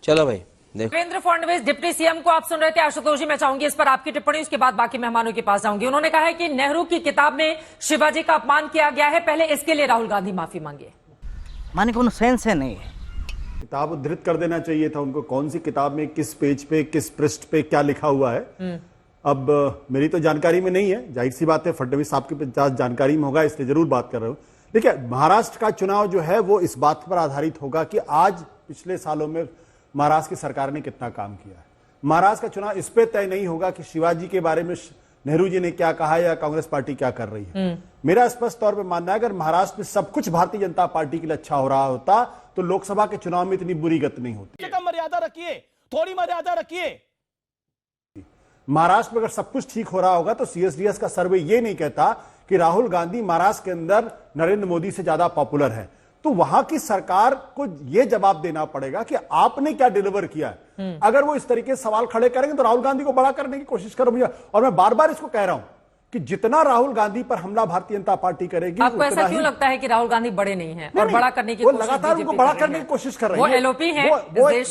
चलो भाई देखो। देवेंद्र फडणवीस डिप्टी सीएम को आप सुन रहे थे। आशुतोष जी, मैं चाहूंगी इस पर आपकी टिप्पणी, उसके बाद बाकी मेहमानों के पास जाऊंगी। उन्होंने कहा है कि नेहरू की किताब में शिवाजी का अपमान किया गया है, पहले इसके लिए राहुल गांधी माफी मांगे। माने कोनो सेंस है नहीं है। किताब उद्धृत कर देना चाहिए था उनको, कौन सी किताब में किस पेज पे किस पृष्ठ पे क्या लिखा हुआ है। अब मेरी तो जानकारी में नहीं है, जाहिर सी बात है फडणवीस साहब के पास जानकारी में होगा, इसलिए जरूर बात कर रहा हूं। देखिए, महाराष्ट्र का चुनाव जो है वो इस बात पर आधारित होगा कि आज पिछले सालों में महाराष्ट्र की सरकार ने कितना काम किया है। महाराष्ट्र का चुनाव इस पे तय नहीं होगा कि शिवाजी के बारे में नेहरू जी ने क्या कहा या कांग्रेस पार्टी क्या कर रही है। मेरा स्पष्ट तौर पे मानना है, अगर महाराष्ट्र में सब कुछ भारतीय जनता पार्टी के लिए अच्छा हो रहा होता तो लोकसभा के चुनाव में इतनी बुरी गति नहीं होती। कम मर्यादा रखिए, थोड़ी मर्यादा रखिए। महाराष्ट्र में अगर सब कुछ ठीक हो रहा होगा तो सीएसडीएस का सर्वे ये नहीं कहता कि राहुल गांधी महाराष्ट्र के अंदर नरेंद्र मोदी से ज्यादा पॉपुलर है। तो वहां की सरकार को यह जवाब देना पड़ेगा कि आपने क्या डिलीवर किया है। अगर वो इस तरीके से सवाल खड़े करेंगे तो राहुल गांधी को बड़ा करने की कोशिश करो मुझे। और मैं बार बार इसको कह रहा हूं कि जितना राहुल गांधी पर हमला भारतीय जनता पार्टी करेगी, आपको ऐसा क्यों लगता है कि राहुल गांधी बड़े नहीं हैं और बड़ा करने की कोशिश लगातार उनको बड़ा करने की कोशिश कर रहे हैं। वो एलओपी है,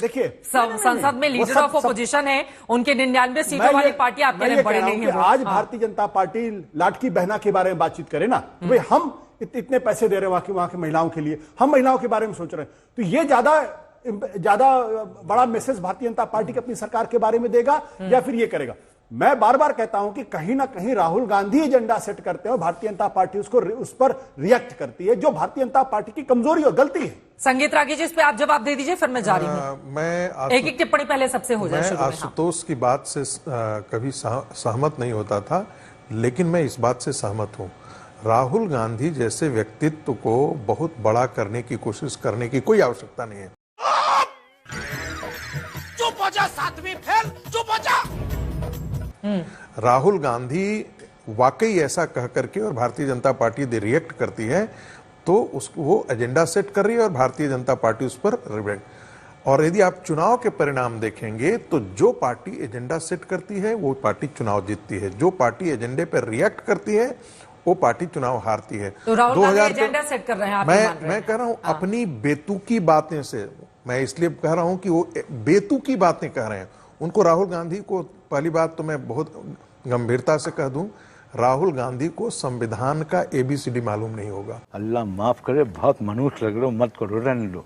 देखिए संसद में लीडर ऑफ अपोजिशन है, उनके 99 सीटों वाली पार्टी आपके लिए बड़े नहीं है। आज भारतीय जनता पार्टी लाटकी बहना के बारे में बातचीत करे ना, भाई हम इतने पैसे दे रहे हैं वहां की महिलाओं के लिए, हम महिलाओं के बारे में सोच रहे हैं, तो ये ज्यादा बड़ा मैसेज भारतीय जनता पार्टी की अपनी सरकार के बारे में देगा या फिर ये करेगा। मैं बार बार कहता हूं कि कहीं ना कहीं राहुल गांधी एजेंडा सेट करते हैं और भारतीय जनता पार्टी उस पर रिएक्ट करती है, जो भारतीय जनता पार्टी की कमजोरी और गलती है। संगीत रागी जी, इस पे आप जवाब दे दीजिए, फिर मैं जारी हूं। मैं एक टिप्पणी पहले सबसे हो जाए। मैं आशुतोष की बात से कभी सहमत नहीं होता था, लेकिन मैं इस बात से सहमत हूं। राहुल गांधी जैसे व्यक्तित्व को बहुत बड़ा करने की कोशिश करने की कोई आवश्यकता नहीं है। चुप हो जा, सातवीं फेल, चुप हो जा। राहुल गांधी वाकई ऐसा कह करके और भारतीय जनता पार्टी यदि रिएक्ट करती है तो उसको वो एजेंडा सेट कर रही है और भारतीय जनता पार्टी उस पर रिएक्ट। और यदि आप चुनाव के परिणाम देखेंगे तो जो पार्टी एजेंडा सेट करती है वो पार्टी चुनाव जीतती है, जो पार्टी एजेंडे पर रिएक्ट करती है वो पार्टी चुनाव हारती है। तो राहुल गांधी एजेंडा सेट कर रहे हैं, मैं कह रहा हूं अपनी बेतुकी बातें से, मैं इसलिए कह रहा हूं कि वो बेतुकी बातें कह रहे हैं। उनको राहुल गांधी को, पहली बात तो मैं बहुत गंभीरता से कह दूं, राहुल गांधी को संविधान का एबीसीडी मालूम नहीं होगा। अल्लाह माफ करे, बहुत मनुष्य लग रहे हो, मत करो, रहने दो।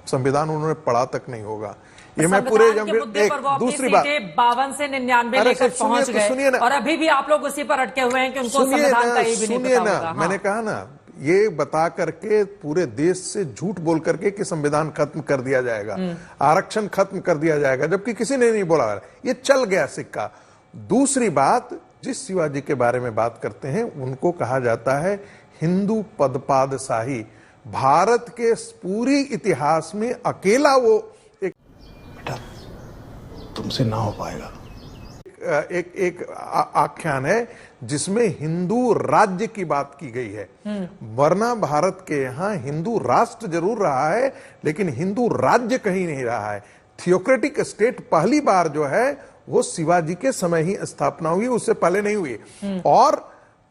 संविधान उन्होंने पढ़ा तक नहीं होगा। ये मैं पूरे एक दूसरी बात 52 से 99 लेकर पहुंच गए और अभी भी आप लोग उसी पर अटके हुए हैं कि उनको संविधान का ये भी नहीं पता होगा। मैंने कहा ना, ये बता करके पूरे देश से झूठ बोल करके कि संविधान खत्म कर दिया जाएगा, आरक्षण खत्म कर दिया जाएगा, जबकि किसी ने नहीं बोला, ये चल गया सिक्का। दूसरी बात, जिस शिवाजी के बारे में बात करते हैं उनको कहा जाता है हिंदू पदपादशाही। भारत के पूरी इतिहास में अकेला वो एक, बेटा तुमसे ना हो पाएगा, एक आख्यान है जिसमें हिंदू राज्य की बात की गई है। वरना भारत के यहाँ हिंदू राष्ट्र जरूर रहा है लेकिन हिंदू राज्य कहीं नहीं रहा है। थियोक्रेटिक स्टेट पहली बार जो है वो शिवाजी के समय ही स्थापना हुई, उससे पहले नहीं हुई। और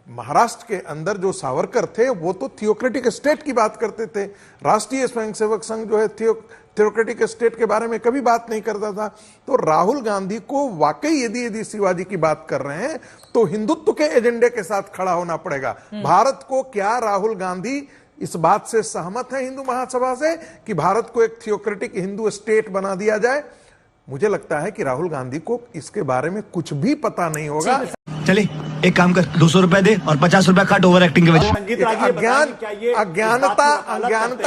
महाराष्ट्र के अंदर जो सावरकर थे वो तो थियोक्रेटिक स्टेट की बात करते थे। राष्ट्रीय स्वयंसेवक संघ जो है थियोक्रेटिक स्टेट के बारे में कभी बात नहीं करता था। तो राहुल गांधी को वाकई यदि शिवाजी की बात कर रहे हैं तो हिंदुत्व के एजेंडे के साथ खड़ा होना पड़ेगा। भारत को क्या राहुल गांधी इस बात से सहमत है हिंदू महासभा से कि भारत को एक थियोक्रेटिक हिंदू स्टेट बना दिया जाए? मुझे लगता है कि राहुल गांधी को इसके बारे में कुछ भी पता नहीं होगा। चले एक काम कर, 200 रुपए दे और 50 रुपए काट ओवर एक्टिंग के वजह। अज्ञानता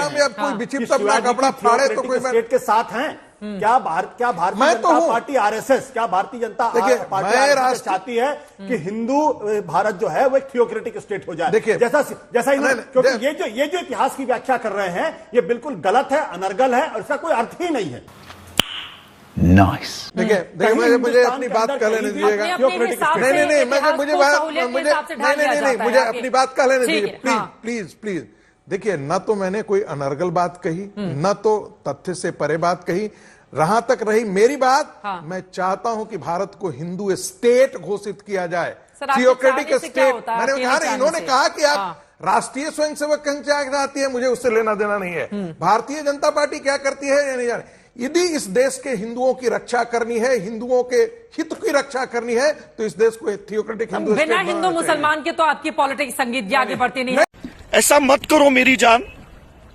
में अब कोई विचित्र अपना कपड़ा फाड़े तो कोई स्टेट के साथ हैं। क्या भारतीय जनता पार्टी आरएसएस, क्या भारतीय जनता पार्टी आरएसएस चाहती है कि हिंदू भारत जो है वो एक थियोक्रेटिक स्टेट हो जाए? देखिए जैसा इन्होंने, क्योंकि ये जो इतिहास की व्याख्या कर रहे हैं ये बिल्कुल गलत है, अनर्गल है और इसका कोई अर्थ ही नहीं है। नाइस। देखिए मुझे अपनी बात कह लेने दीजिएगा। नहीं, मुझे अपनी बात कह लेने दीजिए प्लीज। देखिए, न तो मैंने कोई अनर्गल बात कही, न तो तथ्य से परे बात कही। रहा तक रही मेरी बात, मैं चाहता हूं कि भारत को हिंदू स्टेट घोषित किया जाए, थियोक्रेटिक स्टेट। मैंने कहा, इन्होंने कहा कि आप राष्ट्रीय स्वयंसेवक संघ क्या चाहती है, मुझे उससे लेना देना नहीं है। भारतीय जनता पार्टी क्या करती है ये नहीं जाने। यदि इस देश के हिंदुओं की रक्षा करनी है, हिंदुओं के हित की रक्षा करनी है, तो इस देश को थियोक्रेटिक हिंदू बिना स्टेट हिंदू बनाना मुसलमान के तो आपकी पॉलिटिक्स संगीत भी आगे बढ़ती नहीं है। ऐसा मत करो मेरी जान,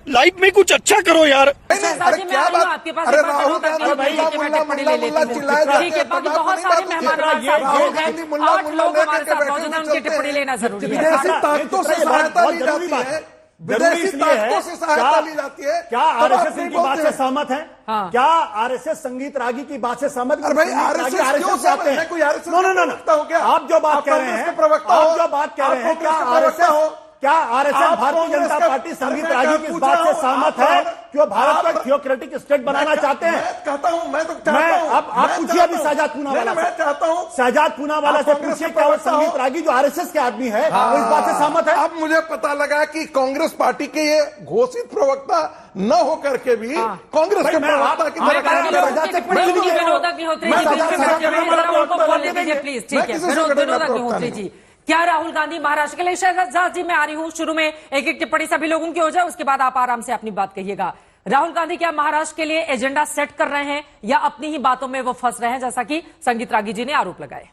लाइफ में कुछ अच्छा करो यार। शहजादी, मैं आ रही हूँ आपके पास। अरे एक बार राहुल जरूर गांधी तकनीकी मुल्ला, के मैं मुल्ला, टिप्पणी मुल्ला, ले लेती मुल्ला हूँ। चिल्लाए जाते ठीक है, हैं, बाकी बात बहुत नहीं सारे बात मेहमान होती है। हमारे साथ राहुल मौजूद गांधी हैं। मुल्ला, 8 मुल्ला लोग हमारे लेकर साथ के मौजूद हैं, उनकी बैठे टिप्पणी लेना जरूरी है। विदेशी ताकतों से सहायता ली जाती है, विदेशी ताकतों से सहायता ली जाती है। क्या आरएसएस इनकी बात से सहमत है? हाँ। क्या आरएसएस संगीत रागी की बात से सहमत? अरे भाई, आरएसएस क्यों से आते हैं? मैं कोई आरएसएस नो नो नो प्रवक्ता हूं क्या? आप जो बात आप कह रहे कांग्रेस हैं, के प्रवक्ता आप हो? जो बात कह रहे हैं, आप क्या कांग्रेस के प्रवक्ता हो? आरएसएस क्या आरएसएस आप भारतीय कांग्रेस जनता का- पार्टी संगीत अरे मैं रागी क्या की इस पूछा बात से हूं? सहमत आप- है कि वो भारत को आप- थियोक्रेटिक स्टेट बनाना चाहते हैं? मैं कहता हूं, मैं तो चाहता मैं हूं। अब आप मैं पूछिए चाहता अभी हूं। शहजाद पूनावाला नहीं, मैं चाहता हूं। शहजाद पूनावाला आप से कांग्रेस पूछिए के क्या वो प्रवक्ता हो? संगीत रागी जो आरएसएस के आदमी है वो इस बात से सहमत है? अब मुझे पता लगा कि कांग्रेस पार्टी के ये घोषित प्रवक्ता न होकर के भी कांग्रेस के मैं प्रवक्ता आप- की मैं तरह बाकी काम कर लोगों रहे की हैं। टिप्पणी बिल्कुल लीजिए। विनोद अग्निहोत्री जी, मैं बिल्कुल शहजाद बिल्कुल, साहब जरा उनको प्रवक्ता बोलने नहीं दीजिए है। प्लीज। मैं ठीक है, किसी से विनोद प्रवक्ता अग्निहोत्री नहीं। जी, क्या राहुल गांधी महाराष्ट्र के लिए? शहजाद जी, मैं आ रही हूँ, शुरू में एक एक टिप्पणी सभी लोगों की हो जाए, उसके बाद आप आराम से अपनी बात कहिएगा। राहुल गांधी क्या महाराष्ट्र के लिए एजेंडा सेट कर रहे हैं या अपनी ही बातों में वो फंस रहे हैं, जैसा कि संगीत रागी जी ने आरोप लगाए?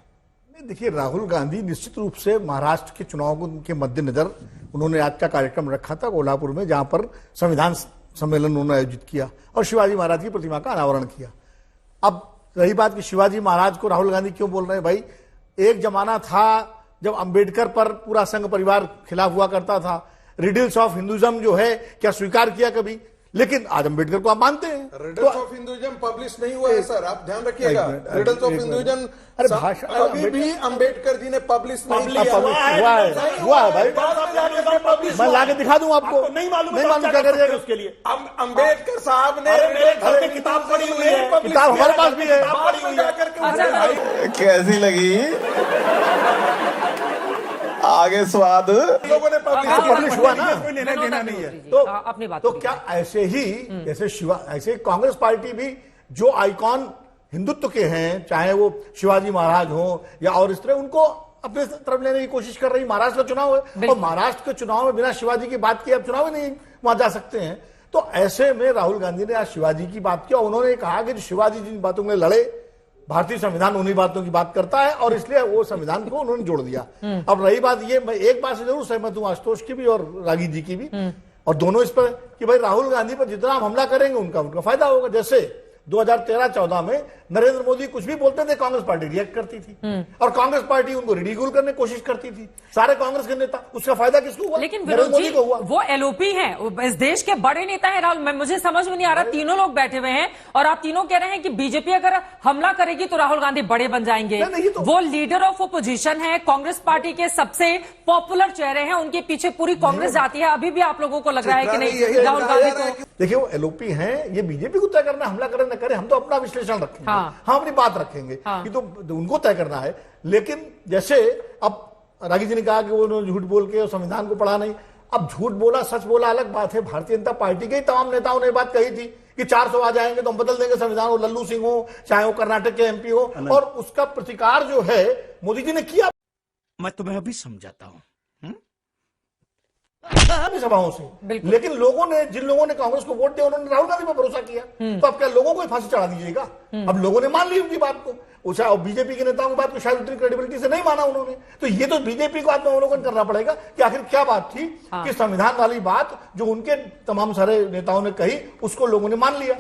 नहीं, देखिए, राहुल गांधी निश्चित रूप से महाराष्ट्र के चुनाव के मद्देनजर उन्होंने आज का कार्यक्रम रखा था कोल्हापुर में, जहां पर संविधान सम्मेलन उन्होंने आयोजित किया और शिवाजी महाराज की प्रतिमा का अनावरण किया। अब रही बात कि शिवाजी महाराज को राहुल गांधी क्यों बोल रहे हैं, भाई एक जमाना था जब अंबेडकर पर पूरा संघ परिवार खिलाफ हुआ करता था। रिडल्स ऑफ हिंदुइज्म जो है क्या स्वीकार किया कभी? लेकिन आज अंबेडकर को आप मानते हैं। रिडल्स ऑफ हिंदुइज्म पब्लिश नहीं हुआ है सर, आप ध्यान रखिएगा। रिडल्स ऑफ हिंदुइज्म अरे भाषा अभी भी अंबेडकर जी ने पब्लिश नहीं किया। हुआ है भाई, मैं लाके दिखा दूं आपको। नहीं मालूम क्या करिएगा उसके लिए? अंबेडकर साहब ने मेरे घर में किताब पड़ी हुई है, किताब हमारे पास भी है। पड़ी हुई है। कैसी लगी? आगे स्वाद। लोगों ने पब्लिश हुआ ना। कोई लेना देना नहीं है। तो अपनी बात तो करिए। क्या ऐसे ही जैसे ऐसे कांग्रेस पार्टी भी जो आइकॉन हिंदुत्व के हैं, चाहे वो शिवाजी महाराज हो या और इस तरह, उनको अपने तरफ लेने की कोशिश कर रही। महाराष्ट्र का चुनाव है और महाराष्ट्र के चुनाव में बिना शिवाजी की बात किए अब चुनाव ही नहीं वहां जा सकते हैं। तो ऐसे में राहुल गांधी ने आज शिवाजी की बात की और उन्होंने कहा कि शिवाजी जिन बातों में लड़े, भारतीय संविधान उन्हीं बातों की बात करता है और इसलिए वो संविधान को उन्होंने जोड़ दिया। अब रही बात ये, मैं एक बात से जरूर सहमत हूं आशुतोष की भी और रागी जी की भी, और दोनों इस पर कि भाई राहुल गांधी पर जितना हम हमला करेंगे उनका फायदा होगा। जैसे 2013-14 में नरेंद्र मोदी कुछ भी बोलते थे, कांग्रेस पार्टी रिएक्ट करती थी और कांग्रेस पार्टी उनको रिडिक्यूल करने की कोशिश करती थी, सारे कांग्रेस के नेता। उसका फायदा किसको हुआ? लेकिन नरेंद्र विनोद मोदी जी, को हुआ। वो एलओपी हैं, वो इस देश के बड़े नेता हैं राहुल। मुझे समझ में नहीं आ रहा, तीनों लोग बैठे हुए हैं और आप तीनों कह रहे हैं कि बीजेपी अगर हमला करेगी तो राहुल गांधी बड़े बन जाएंगे। नहीं, तो वो लीडर ऑफ ओपोजिशन है, कांग्रेस पार्टी के सबसे पॉपुलर चेहरे हैं, उनके पीछे पूरी कांग्रेस जाती है। अभी भी आप लोगों को लग रहा है कि नहीं राहुल गांधी को? देखिए, वो एलओपी हैं, ये बीजेपी को तय करना, हमला करें न करें, हम तो अपना विश्लेषण रखेंगे। हाँ। हम अपनी बात रखेंगे कि तो उनको तय करना है। लेकिन जैसे अब रागी जी ने कहा कि वो झूठ बोल के संविधान को पढ़ा नहीं। अब झूठ बोला सच बोला अलग बात है। भारतीय जनता पार्टी के तमाम नेताओं ने बात कही थी कि 400 आ जाएंगे तो हम बदल देंगे संविधान, वो लल्लू सिंह हो चाहे वो कर्नाटक के एमपी हो, और उसका प्रतिकार जो है मोदी जी ने किया मैं तुम्हें अभी समझाता हूँ। सभाओं से। लेकिन लोगों ने, जिन लोगों ने कांग्रेस को वोट दिया, उन्होंने राहुल गांधी पर भरोसा किया। तो अब क्या लोगों को फांसी चढ़ा दीजिएगा? अब लोगों ने मान ली उनकी बात को, और बीजेपी के नेताओं की बात को शायद उतनी क्रेडिबिलिटी से नहीं माना उन्होंने। तो ये तो बीजेपी को आत्मावलोकन करना पड़ेगा कि आखिर क्या बात थी कि संविधान वाली बात जो उनके तमाम सारे नेताओं ने कही उसको लोगों ने मान लिया।